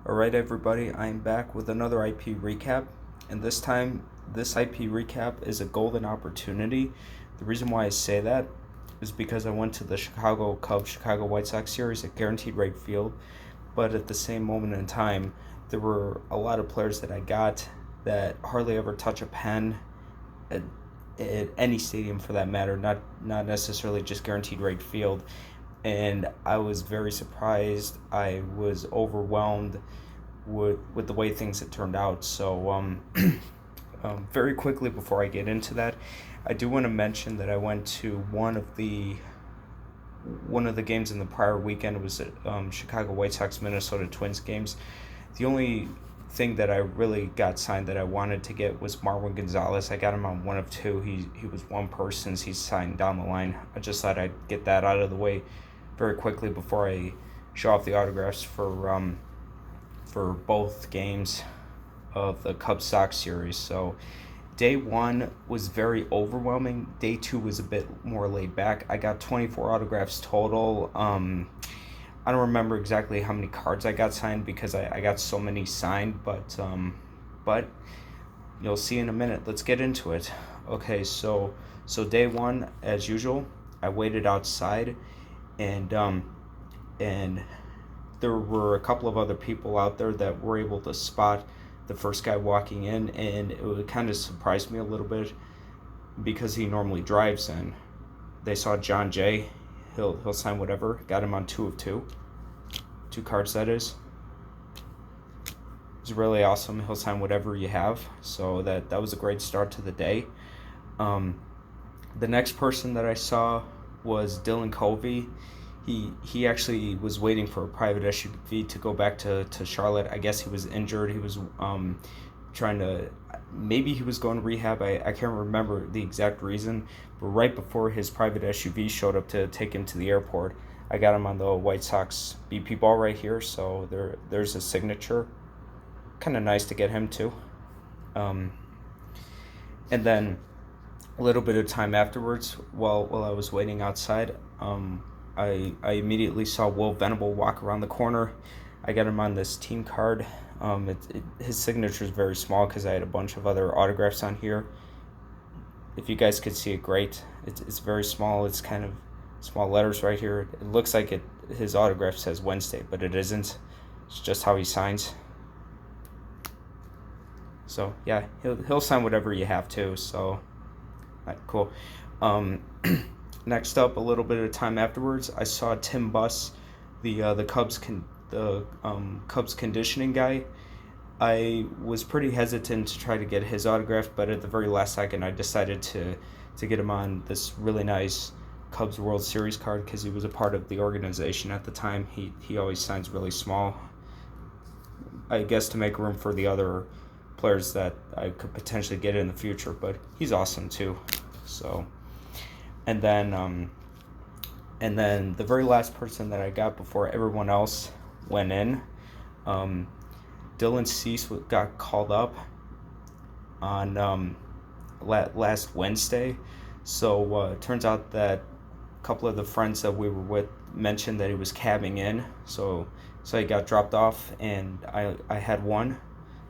Alright, everybody, I'm back with another IP recap, and this time, this IP recap is a golden opportunity. The reason why I say that is because I went to the Chicago Cubs Chicago White Sox series at Guaranteed Rate Field, but at the same moment in time, there were a lot of players that I got that hardly ever touch a pen at, at any stadium for that matter, not necessarily just Guaranteed Rate Field. And I was very surprised. I was overwhelmed with the way things had turned out. So, very quickly before I get into that, I do want to mention that I went to one of the games in the prior weekend. It was at Chicago White Sox Minnesota Twins games. The only thing that I really got signed that I wanted to get was Marwin Gonzalez. I got him on one of two. He was one person. He's signed down the line. I just thought I'd get that out of the way very quickly before I show off the autographs for both games of the Cubs Sox series. So day one was very overwhelming. Day two was a bit more laid back. I got 24 autographs total. I don't remember exactly how many cards I got signed because I got so many signed, but you'll see in a minute. Let's get into it. Okay, so day one, as usual, I waited outside, and there were a couple of other people out there that were able to spot the first guy walking in, and it kind of surprised me a little bit because he normally drives in. They saw John Jay. He'll sign whatever. Got him on 2 of 2. 2 cards, that is. It's really awesome. He'll sign whatever you have. So that was a great start to the day. The next person that I saw was Dylan Covey. He actually was waiting for a private SUV to go back to Charlotte. I guess he was injured. He was trying to, maybe he was going to rehab. I can't remember the exact reason. But right before his private SUV showed up to take him to the airport, I got him on the White Sox BP ball right here. So there's a signature. Kind of nice to get him too. And then a little bit of time afterwards, while I was waiting outside, I immediately saw Will Venable walk around the corner. I got him on this team card. His signature is very small because I had a bunch of other autographs on here. If you guys could see it, great. It's very small. It's kind of small letters right here. It looks like his autograph says Wednesday, but it isn't. It's just how he signs. So yeah, he'll sign whatever you have to. So, cool. Next up, a little bit of time afterwards, I saw Tim Buss, the Cubs conditioning guy. I was pretty hesitant to try to get his autograph, but at the very last second, I decided to get him on this really nice Cubs World Series card because he was a part of the organization at the time. He always signs really small, I guess, to make room for the other players that I could potentially get in the future. But he's awesome too. So. And then the very last person that I got before everyone else went in, Dylan Cease got called up on last Wednesday. So it turns out that a couple of the friends that we were with mentioned that he was cabbing in. So he got dropped off, and I had one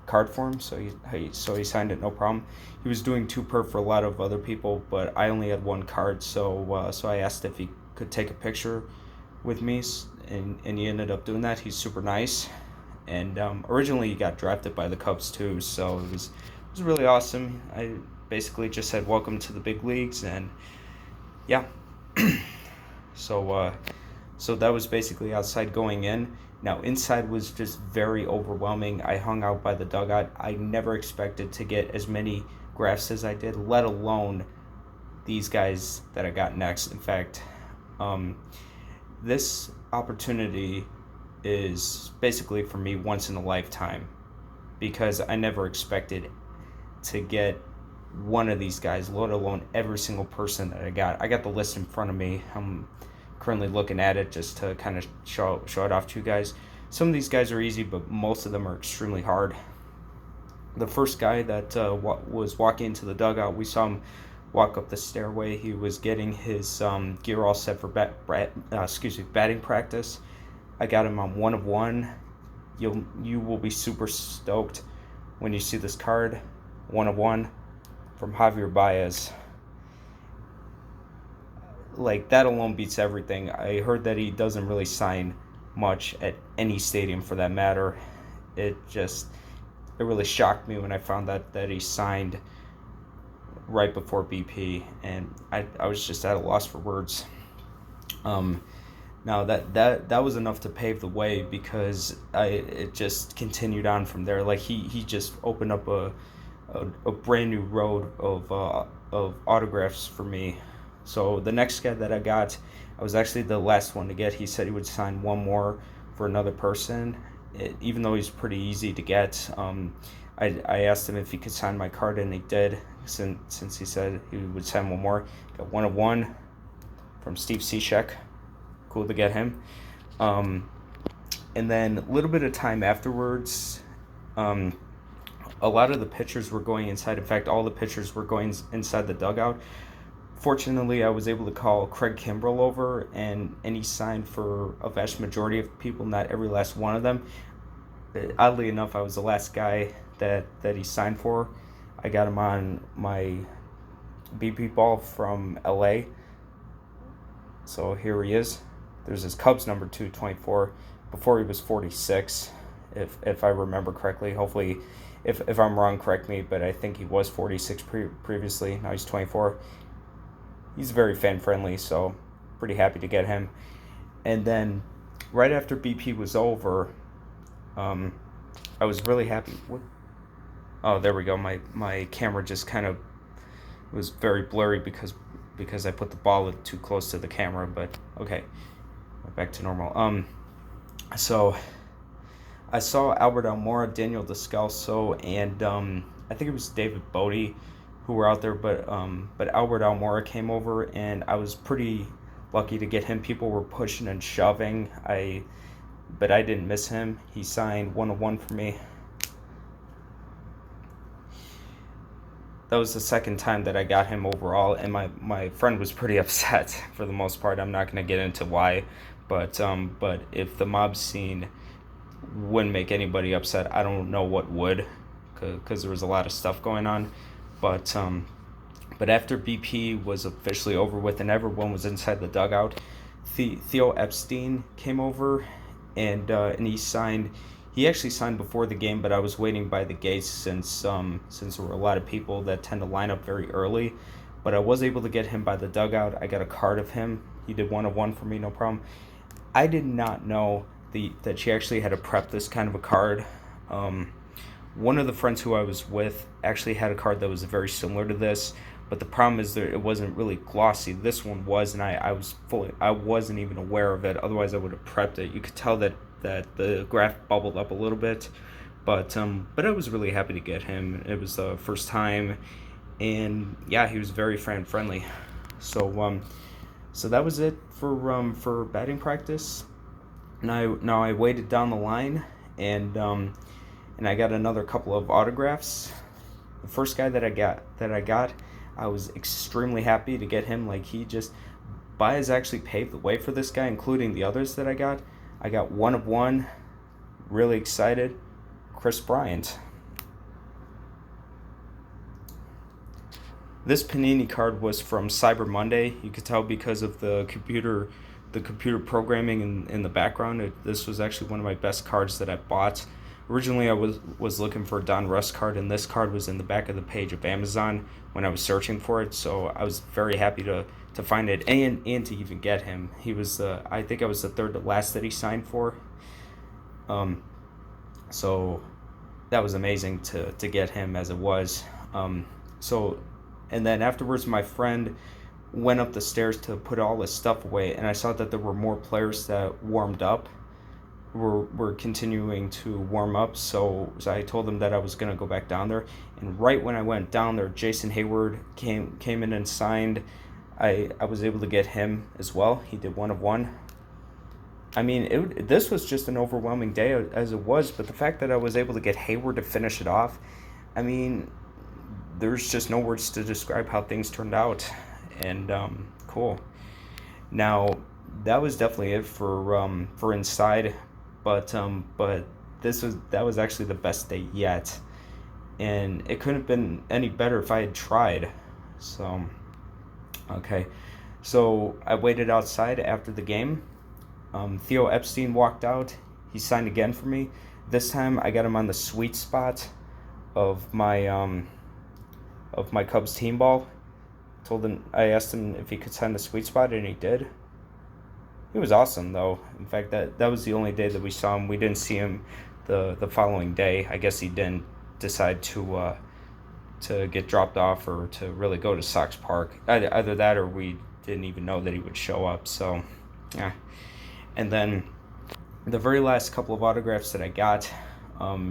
card for him, so he signed it, no problem. He was doing 2 per for a lot of other people, but I only had 1 card, so I asked if he could take a picture with me, and he ended up doing that. He's super nice, and originally he got drafted by the Cubs too, so it was really awesome. I basically just said welcome to the big leagues, and yeah. So that was basically outside going in. Now, inside was just very overwhelming. I hung out by the dugout. I never expected to get as many graphs as I did, let alone these guys that I got next. In fact, this opportunity is basically for me once in a lifetime because I never expected to get one of these guys, let alone every single person that I got. I got the list in front of me. I'm currently looking at it just to kind of show it off to you guys. Some of these guys are easy, but most of them are extremely hard. The first guy that was walking into the dugout, we saw him walk up the stairway. He was getting his gear all set for batting practice. I got him on 1 of 1. you will be super stoked when you see this card, 1/1 from Javier Baez. Like, that alone beats everything. I heard that he doesn't really sign much at any stadium for that matter. It really shocked me when I found that he signed right before BP, and I was just at a loss for words. Now that was enough to pave the way, because it just continued on from there. Like, he just opened up a brand new road of autographs for me. So the next guy that I got, I was actually the last one to get. He said he would sign one more for another person, even though he's pretty easy to get. I asked him if he could sign my card, and he did, since he said he would sign one more. Got 1/1 from Steve Cishek. Cool to get him. And then a little bit of time afterwards, a lot of the pitchers were going inside. In fact, all the pitchers were going inside the dugout. Fortunately, I was able to call Craig Kimbrell over, and he signed for a vast majority of people, not every last one of them. Oddly enough, I was the last guy that he signed for. I got him on my BP ball from LA. So here he is. There's his Cubs number 224. Before he was 46, if I remember correctly. Hopefully, if I'm wrong, correct me, but I think he was 46 previously. Now he's 24. He's very fan-friendly, so pretty happy to get him. And then right after BP was over, I was really happy. Oh, there we go. My camera just kind of was very blurry because I put the ball too close to the camera, but okay. Back to normal. So I saw Albert Almora, Daniel Descalso, and I think it was David Bodie who were out there, but Albert Almora came over, and I was pretty lucky to get him. People were pushing and shoving. But I didn't miss him. He signed 1/1 for me. That was the second time that I got him overall, and my friend was pretty upset for the most part. I'm not going to get into why, but if the mob scene wouldn't make anybody upset, I don't know what would, because there was a lot of stuff going on. But after BP was officially over with and everyone was inside the dugout, Theo Epstein came over, and he signed. He actually signed before the game, but I was waiting by the gates since there were a lot of people that tend to line up very early. But I was able to get him by the dugout. I got a card of him. He did 1/1 for me, no problem. I did not know that she actually had to prep this kind of a card. One of the friends who I was with actually had a card that was very similar to this, but the problem is that it wasn't really glossy. This one was, and I wasn't even aware of it. Otherwise, I would have prepped it. You could tell that the graph bubbled up a little bit, but I was really happy to get him. It was the first time, and yeah, he was very fan friendly. So that was it for batting practice. Now I waited down the line, and I got another couple of autographs. The first guy that I got, I was extremely happy to get him. Like, Baez actually paved the way for this guy, including the others that I got. I got 1/1, really excited. Chris Bryant. This Panini card was from Cyber Monday. You could tell because of the computer programming in the background. This was actually one of my best cards that I bought. Originally, I was looking for a Don Russ card, and this card was in the back of the page of Amazon when I was searching for it. So I was very happy to find it and to even get him. He was I think I was the third to last that he signed for. So that was amazing to get him as it was. And then afterwards, my friend went up the stairs to put all his stuff away, and I saw that there were more players that warmed up. Were continuing to warm up, so I told them that I was going to go back down there, and right when I went down there, Jason Hayward came in and signed. I was able to get him as well. He did 1/1. I mean, this was just an overwhelming day as it was, but the fact that I was able to get Hayward to finish it off, I mean, there's just no words to describe how things turned out, and cool. Now, that was definitely it for inside. But that was actually the best day yet, and it couldn't have been any better if I had tried. So, okay, so I waited outside after the game. Theo Epstein walked out. He signed again for me. This time I got him on the sweet spot of my Cubs team ball. I asked him if he could sign the sweet spot, and he did. He was awesome, though. In fact, that was the only day that we saw him. We didn't see him the following day. I guess he didn't decide to get dropped off or to really go to Sox Park. Either that or we didn't even know that he would show up. So, yeah. And then the very last couple of autographs that I got,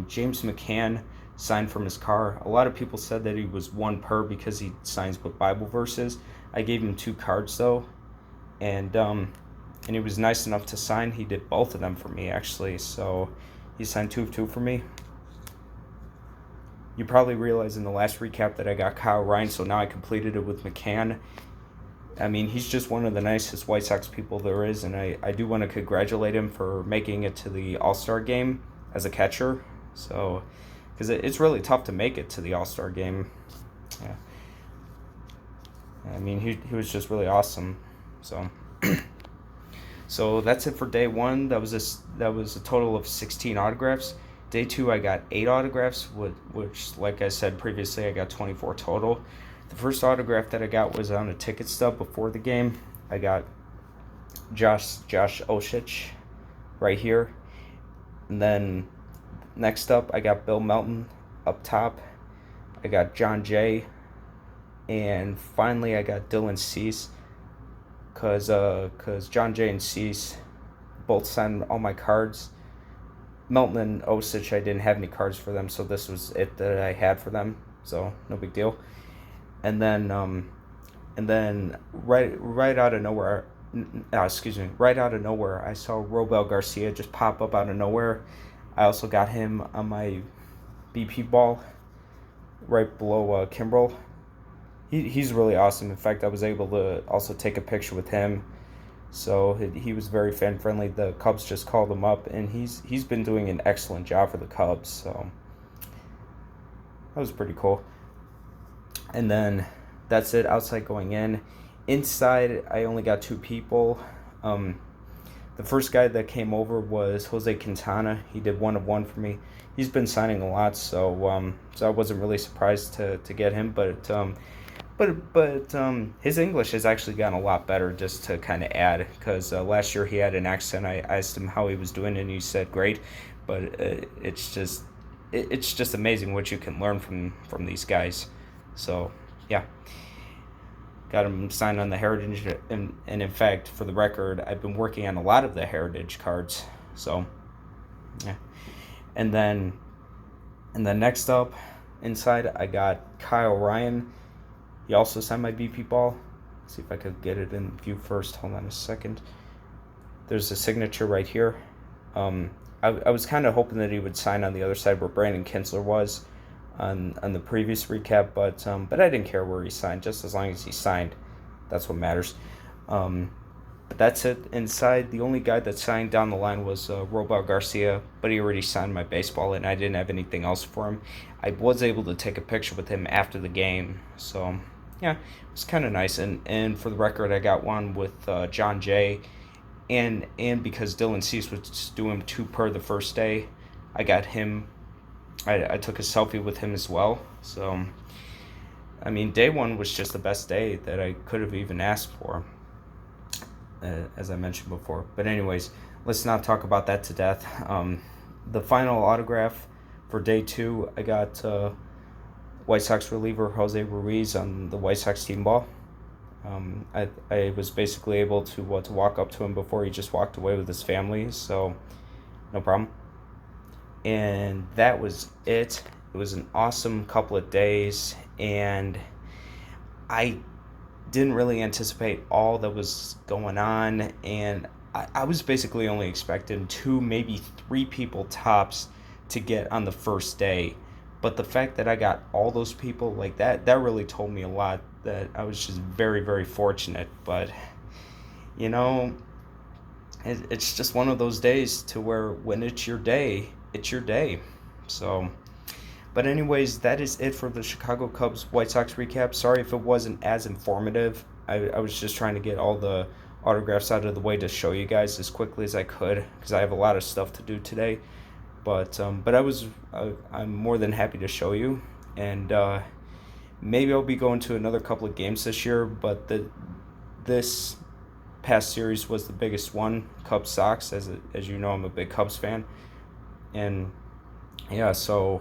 James McCann signed from his car. A lot of people said that he was one per because he signs with Bible verses. I gave him 2 cards, though. And he was nice enough to sign. He did both of them for me, actually. So he signed 2 of 2 for me. You probably realized in the last recap that I got Kyle Ryan, so now I completed it with McCann. I mean, he's just one of the nicest White Sox people there is, and I do want to congratulate him for making it to the All-Star game as a catcher. So, because it's really tough to make it to the All-Star game. Yeah. I mean, he was just really awesome. So, so that's it for day 1. That was a total of 16 autographs. Day 2, I got 8 autographs, which, like I said previously, I got 24 total. The first autograph that I got was on a ticket stub before the game. I got Josh Osich right here. And then next up, I got Bill Melton up top. I got John Jay. And finally, I got Dylan Cease. Because John Jay and Cease both signed all my cards. Melton and Osich, I didn't have any cards for them, so this was it that I had for them. So no big deal. And then right out of nowhere, right out of nowhere, I saw Robel Garcia just pop up out of nowhere. I also got him on my BP ball, right below Kimbrel. He's really awesome. In fact, I was able to also take a picture with him. So he was very fan friendly. The Cubs just called him up, and he's been doing an excellent job for the Cubs. So that was pretty cool. And then that's it. Outside going in. Inside, I only got 2 people. The first guy that came over was Jose Quintana. He did 1 of 1 for me. He's been signing a lot, so I wasn't really surprised to get him. But his English has actually gotten a lot better, just to kind of add, because last year he had an accent. I asked him how he was doing, and he said great. But it's just amazing what you can learn from these guys. So yeah, got him signed on the Heritage, and in fact, for the record, I've been working on a lot of the Heritage cards. So yeah, and then next up inside, I got Kyle Ryan. He also signed my BP ball. Let's see if I could get it in view first. Hold on a second. There's a signature right here. I was kind of hoping that he would sign on the other side where Brandon Kinsler was on the previous recap, but I didn't care where he signed, just as long as he signed. That's what matters. But that's it. Inside, the only guy that signed down the line was Robel Garcia, but he already signed my baseball, and I didn't have anything else for him. I was able to take a picture with him after the game, so yeah, it was kind of nice. And for the record, I got one with John Jay, and because Dylan Cease was doing 2 per the first day, I got him. I took a selfie with him as well. So, I mean, day 1 was just the best day that I could have even asked for, as I mentioned before. But anyways, let's not talk about that to death. The final autograph for day 2, I got White Sox reliever Jose Ruiz on the White Sox team ball. I was basically able to walk up to him before he just walked away with his family, so no problem. And that was it. It was an awesome couple of days, and I didn't really anticipate all that was going on, and I was basically only expecting 2, maybe 3 people tops to get on the first day. But the fact that I got all those people like that really told me a lot, that I was just very, very fortunate. But, you know, it's just one of those days to where when it's your day, it's your day. So, but anyways, that is it for the Chicago Cubs White Sox recap. Sorry if it wasn't as informative. I was just trying to get all the autographs out of the way to show you guys as quickly as I could because I have a lot of stuff to do today. But I'm more than happy to show you, and maybe I'll be going to another couple of games this year. But this past series was the biggest one, Cubs Sox. As you know, I'm a big Cubs fan, and yeah, so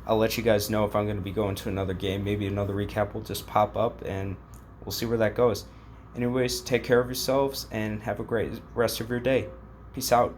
I'll let you guys know if I'm going to be going to another game. Maybe another recap will just pop up, and we'll see where that goes. Anyways, take care of yourselves and have a great rest of your day. Peace out.